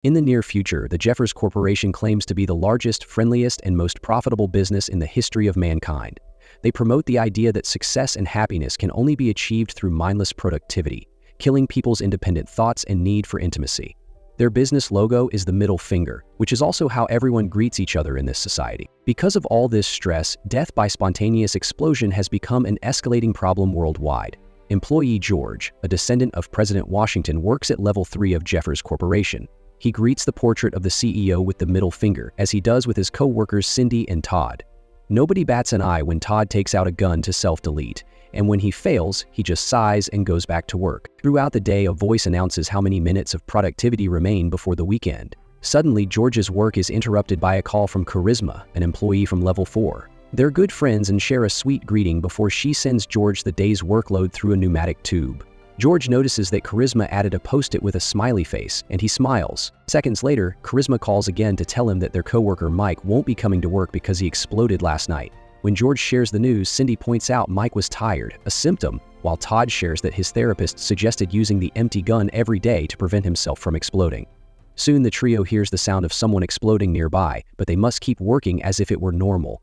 In the near future, the Jeffers Corporation claims to be the largest, friendliest, and most profitable business in the history of mankind. They promote the idea that success and happiness can only be achieved through mindless productivity, killing people's independent thoughts and need for intimacy. Their business logo is the middle finger, which is also how everyone greets each other in this society. Because of all this stress, death by spontaneous explosion has become an escalating problem worldwide. Employee George, a descendant of President Washington, works at level 3 of Jeffers Corporation. He greets the portrait of the CEO with the middle finger, as he does with his co-workers Cindy and Todd. Nobody bats an eye when Todd takes out a gun to self-delete, and when he fails, he just sighs and goes back to work. Throughout the day, a voice announces how many minutes of productivity remain before the weekend. Suddenly, George's work is interrupted by a call from Charisma, an employee from level 4. They're good friends and share a sweet greeting before she sends George the day's workload through a pneumatic tube. George notices that Charisma added a post-it with a smiley face, and he smiles. Seconds later, Charisma calls again to tell him that their coworker Mike won't be coming to work because he exploded last night. When George shares the news, Cindy points out Mike was tired, a symptom, while Todd shares that his therapist suggested using the empty gun every day to prevent himself from exploding. Soon the trio hears the sound of someone exploding nearby, but they must keep working as if it were normal.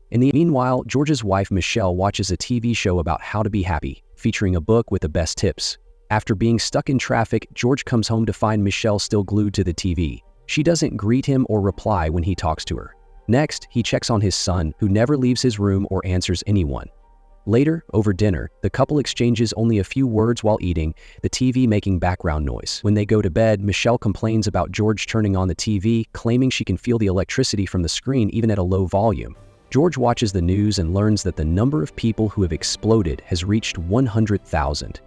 In the meanwhile, George's wife Michelle watches a TV show about how to be happy, featuring a book with the best tips. After being stuck in traffic, George comes home to find Michelle still glued to the TV. She doesn't greet him or reply when he talks to her. Next, he checks on his son, who never leaves his room or answers anyone. Later, over dinner, the couple exchanges only a few words while eating, the TV making background noise. When they go to bed, Michelle complains about George turning on the TV, claiming she can feel the electricity from the screen even at a low volume. George watches the news and learns that the number of people who have exploded has reached 100,000.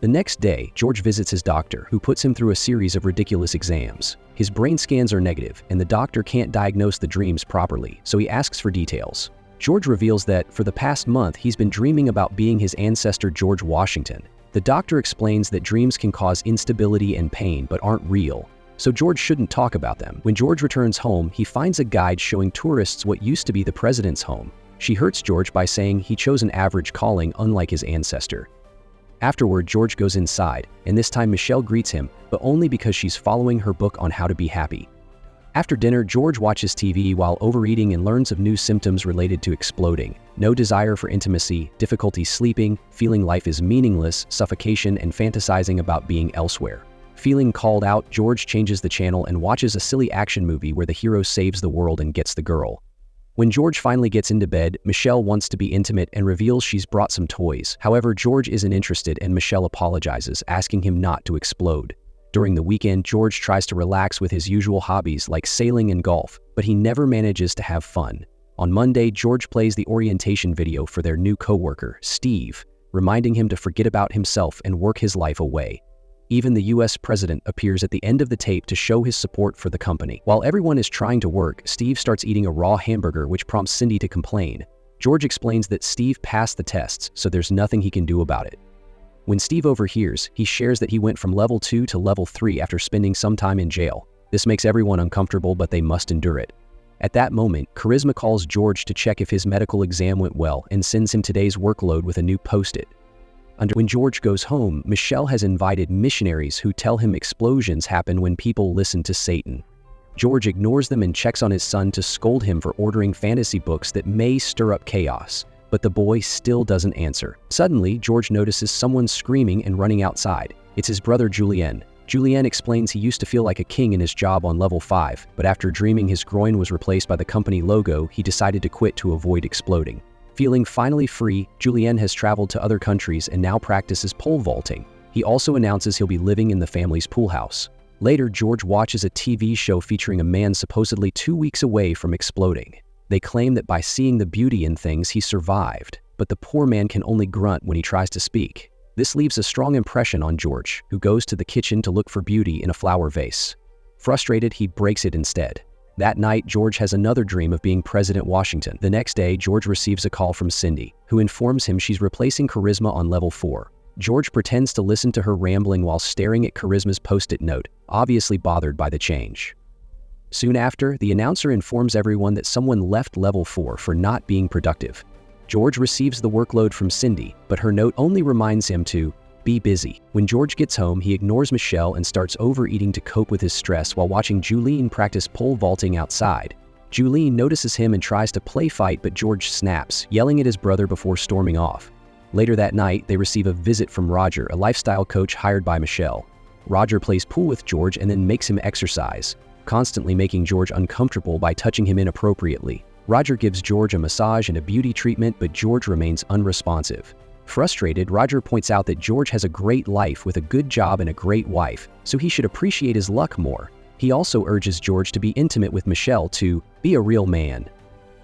The next day, George visits his doctor, who puts him through a series of ridiculous exams. His brain scans are negative, and the doctor can't diagnose the dreams properly, so he asks for details. George reveals that, for the past month, he's been dreaming about being his ancestor George Washington. The doctor explains that dreams can cause instability and pain but aren't real, so George shouldn't talk about them. When George returns home, he finds a guide showing tourists what used to be the president's home. She hurts George by saying he chose an average calling unlike his ancestor. Afterward, George goes inside, and this time Michelle greets him, but only because she's following her book on how to be happy. After dinner, George watches TV while overeating and learns of new symptoms related to exploding. No desire for intimacy, difficulty sleeping, feeling life is meaningless, suffocation, and fantasizing about being elsewhere. Feeling called out, George changes the channel and watches a silly action movie where the hero saves the world and gets the girl. When George finally gets into bed, Michelle wants to be intimate and reveals she's brought some toys. However, George isn't interested and Michelle apologizes, asking him not to explode. During the weekend, George tries to relax with his usual hobbies like sailing and golf, but he never manages to have fun. On Monday, George plays the orientation video for their new coworker, Steve, reminding him to forget about himself and work his life away. Even the US president appears at the end of the tape to show his support for the company. While everyone is trying to work, Steve starts eating a raw hamburger, which prompts Cindy to complain. George explains that Steve passed the tests, so there's nothing he can do about it. When Steve overhears, he shares that he went from level 2 to level 3 after spending some time in jail. This makes everyone uncomfortable, but they must endure it. At that moment, Charisma calls George to check if his medical exam went well and sends him today's workload with a new post-it. When George goes home, Michelle has invited missionaries who tell him explosions happen when people listen to Satan. George ignores them and checks on his son to scold him for ordering fantasy books that may stir up chaos, but the boy still doesn't answer. Suddenly, George notices someone screaming and running outside. It's his brother Julien. Julien explains he used to feel like a king in his job on level 5, but after dreaming his groin was replaced by the company logo, he decided to quit to avoid exploding. Feeling finally free, Julien has traveled to other countries and now practices pole vaulting. He also announces he'll be living in the family's pool house. Later, George watches a TV show featuring a man supposedly 2 weeks away from exploding. They claim that by seeing the beauty in things, he survived, but the poor man can only grunt when he tries to speak. This leaves a strong impression on George, who goes to the kitchen to look for beauty in a flower vase. Frustrated, he breaks it instead. That night, George has another dream of being President Washington. The next day, George receives a call from Cindy, who informs him she's replacing Charisma on level 4. George pretends to listen to her rambling while staring at Charisma's post-it note, obviously bothered by the change. Soon after, the announcer informs everyone that someone left level 4 for not being productive. George receives the workload from Cindy, but her note only reminds him to Be busy. When George gets home, he ignores Michelle and starts overeating to cope with his stress while watching Julene practice pole vaulting outside. Julene notices him and tries to play fight, but George snaps, yelling at his brother before storming off. Later that night, they receive a visit from Roger, a lifestyle coach hired by Michelle. Roger plays pool with George and then makes him exercise, constantly making George uncomfortable by touching him inappropriately. Roger gives George a massage and a beauty treatment, but George remains unresponsive. Frustrated, Roger points out that George has a great life with a good job and a great wife, so he should appreciate his luck more. He also urges George to be intimate with Michelle to be a real man.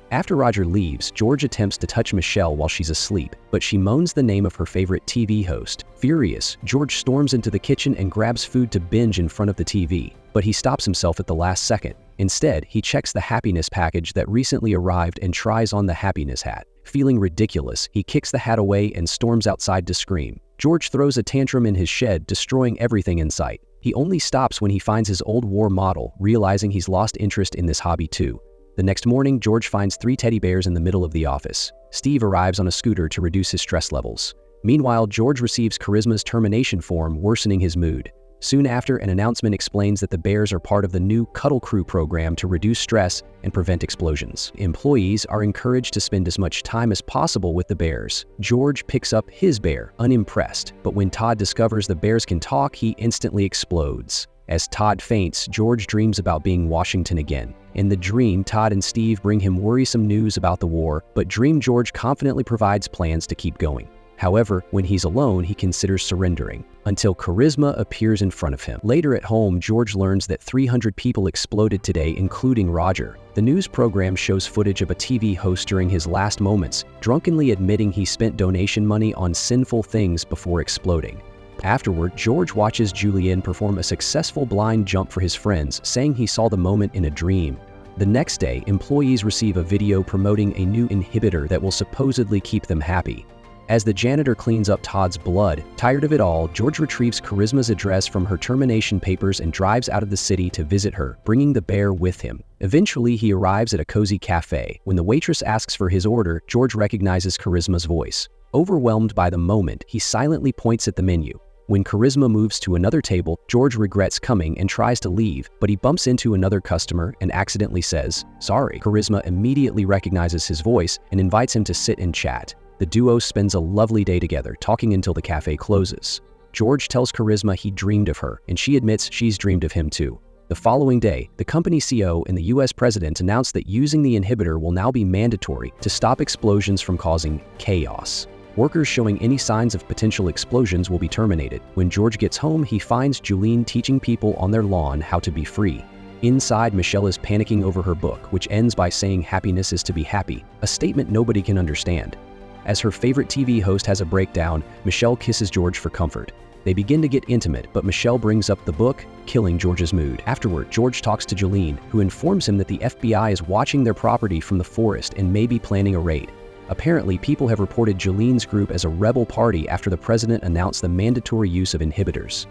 After Roger leaves, George attempts to touch Michelle while she's asleep, but she moans the name of her favorite TV host. Furious, George storms into the kitchen and grabs food to binge in front of the TV, but he stops himself at the last second. Instead, he checks the happiness package that recently arrived and tries on the happiness hat. Feeling ridiculous, he kicks the hat away and storms outside to scream. George throws a tantrum in his shed, destroying everything in sight. He only stops when he finds his old war model, realizing he's lost interest in this hobby too. The next morning, George finds 3 teddy bears in the middle of the office. Steve arrives on a scooter to reduce his stress levels. Meanwhile, George receives Charisma's termination form, worsening his mood. Soon after, an announcement explains that the bears are part of the new Cuddle Crew program to reduce stress and prevent explosions. Employees are encouraged to spend as much time as possible with the bears. George picks up his bear, unimpressed, but when Todd discovers the bears can talk, he instantly explodes. As Todd faints, George dreams about being Washington again. In the dream, Todd and Steve bring him worrisome news about the war, but Dream George confidently provides plans to keep going. However, when he's alone, he considers surrendering, until Charisma appears in front of him. Later at home, George learns that 300 people exploded today, including Roger. The news program shows footage of a TV host during his last moments, drunkenly admitting he spent donation money on sinful things before exploding. Afterward, George watches Julienne perform a successful blind jump for his friends, saying he saw the moment in a dream. The next day, employees receive a video promoting a new inhibitor that will supposedly keep them happy. As the janitor cleans up Todd's blood, tired of it all, George retrieves Charisma's address from her termination papers and drives out of the city to visit her, bringing the bear with him. Eventually, he arrives at a cozy cafe. When the waitress asks for his order, George recognizes Charisma's voice. Overwhelmed by the moment, he silently points at the menu. When Charisma moves to another table, George regrets coming and tries to leave, but he bumps into another customer and accidentally says, "Sorry." Charisma immediately recognizes his voice and invites him to sit and chat. The duo spends a lovely day together, talking until the cafe closes. George tells Charisma he dreamed of her, and she admits she's dreamed of him too. The following day, the company CEO and the US president announced that using the inhibitor will now be mandatory to stop explosions from causing chaos. Workers showing any signs of potential explosions will be terminated. When George gets home, he finds Julene teaching people on their lawn how to be free. Inside, Michelle is panicking over her book, which ends by saying happiness is to be happy, a statement nobody can understand. As her favorite TV host has a breakdown, Michelle kisses George for comfort. They begin to get intimate, but Michelle brings up the book, killing George's mood. Afterward, George talks to Julene, who informs him that the FBI is watching their property from the forest and may be planning a raid. Apparently, people have reported Julene's group as a rebel party after the president announced the mandatory use of inhibitors.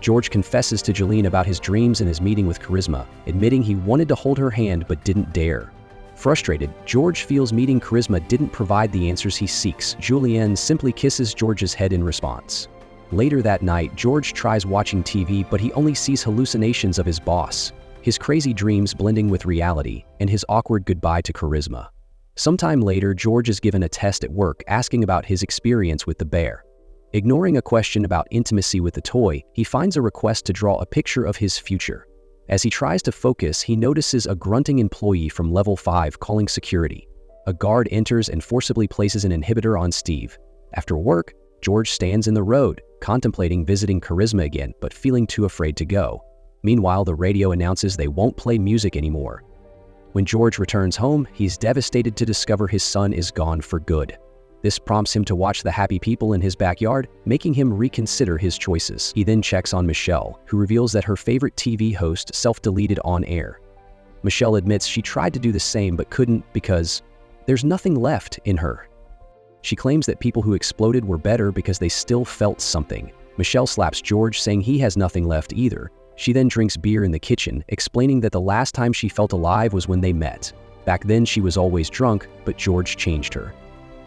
George confesses to Julene about his dreams and his meeting with Charisma, admitting he wanted to hold her hand but didn't dare. Frustrated, George feels meeting Charisma didn't provide the answers he seeks. Julienne simply kisses George's head in response. Later that night, George tries watching TV, but he only sees hallucinations of his boss, his crazy dreams blending with reality, and his awkward goodbye to Charisma. Sometime later, George is given a test at work asking about his experience with the bear. Ignoring a question about intimacy with the toy, he finds a request to draw a picture of his future. As he tries to focus, he notices a grunting employee from level 5 calling security. A guard enters and forcibly places an inhibitor on Steve. After work, George stands in the road, contemplating visiting Charisma again, but feeling too afraid to go. Meanwhile, the radio announces they won't play music anymore. When George returns home, he's devastated to discover his son is gone for good. This prompts him to watch the happy people in his backyard, making him reconsider his choices. He then checks on Michelle, who reveals that her favorite TV host self-deleted on air. Michelle admits she tried to do the same but couldn't because there's nothing left in her. She claims that people who exploded were better because they still felt something. Michelle slaps George, saying he has nothing left either. She then drinks beer in the kitchen, explaining that the last time she felt alive was when they met. Back then she was always drunk, but George changed her.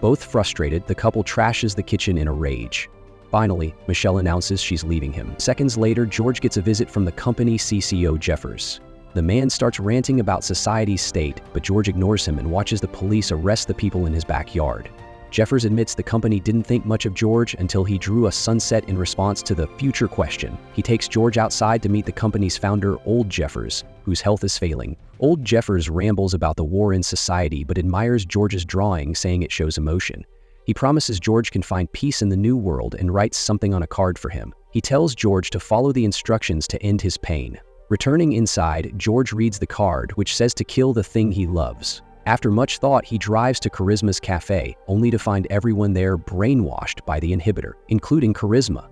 Both frustrated, the couple trashes the kitchen in a rage. Finally, Michelle announces she's leaving him. Seconds later, George gets a visit from the company CCO Jeffers. The man starts ranting about society's state, but George ignores him and watches the police arrest the people in his backyard. Jeffers admits the company didn't think much of George until he drew a sunset in response to the future question. He takes George outside to meet the company's founder, Old Jeffers, whose health is failing. Old Jeffers rambles about the war in society but admires George's drawing, saying it shows emotion. He promises George can find peace in the new world and writes something on a card for him. He tells George to follow the instructions to end his pain. Returning inside, George reads the card, which says to kill the thing he loves. After much thought, he drives to Charisma's cafe, only to find everyone there brainwashed by the inhibitor, including Charisma.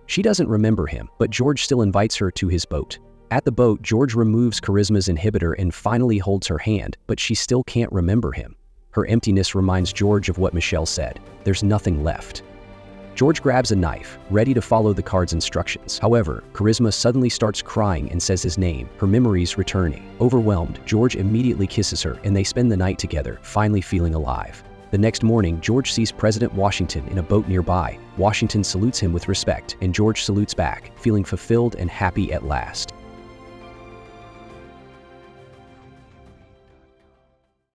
She doesn't remember him, but George still invites her to his boat. At the boat, George removes Charisma's inhibitor and finally holds her hand, but she still can't remember him. Her emptiness reminds George of what Michelle said. There's nothing left. George grabs a knife, ready to follow the card's instructions. However, Charisma suddenly starts crying and says his name, her memories returning. Overwhelmed, George immediately kisses her and they spend the night together, finally feeling alive. The next morning, George sees President Washington in a boat nearby. Washington salutes him with respect, and George salutes back, feeling fulfilled and happy at last.